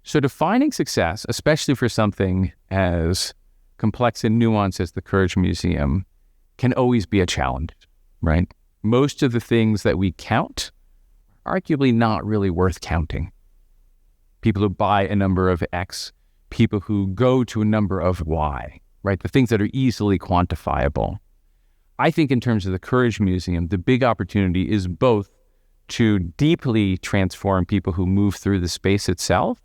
So defining success, especially for something as complex and nuanced as the Courage Museum, can always be a challenge, right? Most of the things that we count are arguably not really worth counting. People who buy a number of X, people who go to a number of Y, right? The things that are easily quantifiable. I think in terms of the Courage Museum, the big opportunity is both to deeply transform people who move through the space itself,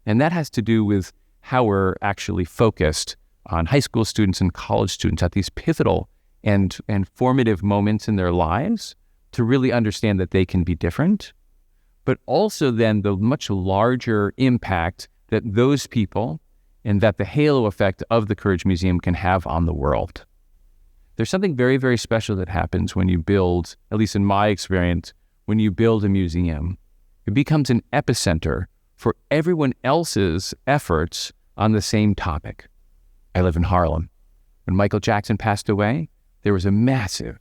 and that has to do with how we're actually focused on high school students and college students at these pivotal and formative moments in their lives to really understand that they can be different, but also then the much larger impact that those people and that the halo effect of the Courage Museum can have on the world. There's something very, very special that happens when you build, at least in my experience, when you build a museum. It becomes an epicenter for everyone else's efforts on the same topic. I live in Harlem. When Michael Jackson passed away, there was a massive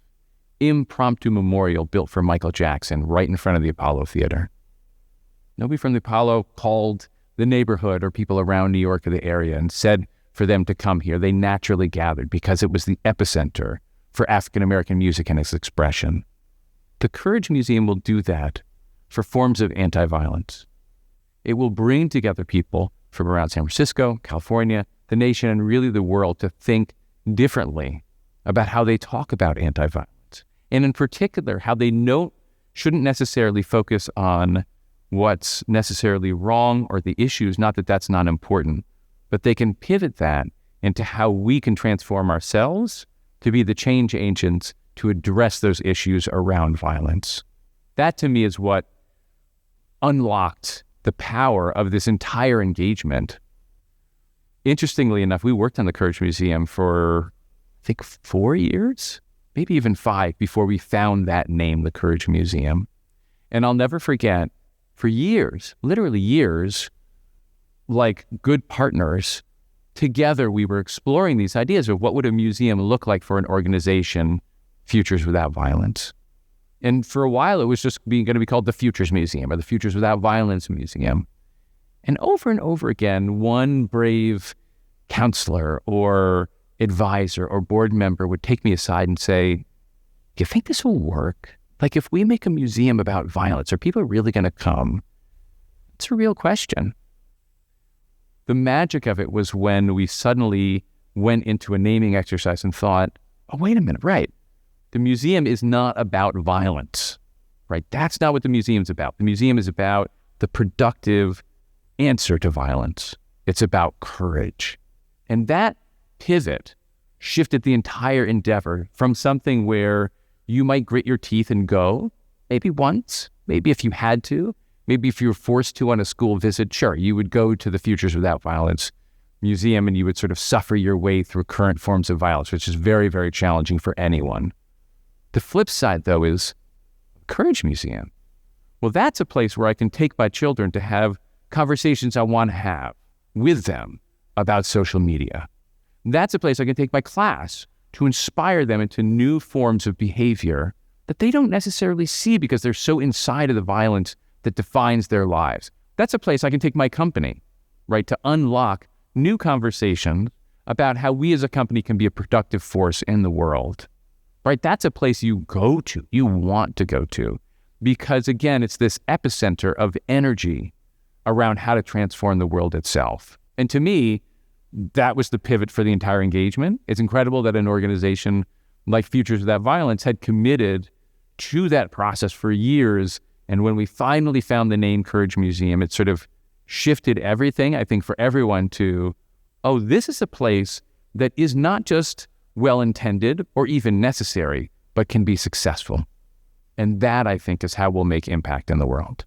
impromptu memorial built for Michael Jackson right in front of the Apollo Theater. Nobody from the Apollo called the neighborhood or people around New York or the area and said for them to come here. They naturally gathered because it was the epicenter for African-American music and its expression. The Courage Museum will do that for forms of anti-violence. It will bring together people from around San Francisco, California, the nation, and really the world to think differently about how they talk about anti-violence. And in particular, how they shouldn't necessarily focus on what's necessarily wrong or the issues, not that that's not important, but they can pivot that into how we can transform ourselves to be the change agents to address those issues around violence. That to me is what unlocked the power of this entire engagement. Interestingly enough, we worked on the Courage Museum for, I think, 4 years, maybe even 5, before we found that name, the Courage Museum. And I'll never forget, for years, literally years, like good partners, together we were exploring these ideas of what would a museum look like for an organization, Futures Without Violence. And for a while, it was just going to be called the Futures Museum or the Futures Without Violence Museum. And over again, one brave counselor or advisor or board member would take me aside and say, "Do you think this will work? Like if we make a museum about violence, are people really going to come?" It's a real question. The magic of it was when we suddenly went into a naming exercise and thought, oh, wait a minute, right. The museum is not about violence, right? That's not what the museum's about. The museum is about the productive answer to violence. It's about courage. And that pivot shifted the entire endeavor from something where you might grit your teeth and go, maybe once, maybe if you had to, maybe if you were forced to on a school visit, sure, you would go to the Futures Without Violence Museum and you would sort of suffer your way through current forms of violence, which is very, very challenging for anyone. The flip side, though, is Courage Museum. Well, that's a place where I can take my children to have conversations I want to have with them about social media. That's a place I can take my class to inspire them into new forms of behavior that they don't necessarily see because they're so inside of the violence that defines their lives. That's a place I can take my company, right, to unlock new conversations about how we as a company can be a productive force in the world, right? That's a place you go to, you want to go to, because again, it's this epicenter of energy around how to transform the world itself. And to me, that was the pivot for the entire engagement. It's incredible that an organization like Futures Without Violence had committed to that process for years. And when we finally found the name Courage Museum, it sort of shifted everything, I think, for everyone to, oh, this is a place that is not just well-intended or even necessary, but can be successful. And that, I think, is how we'll make impact in the world.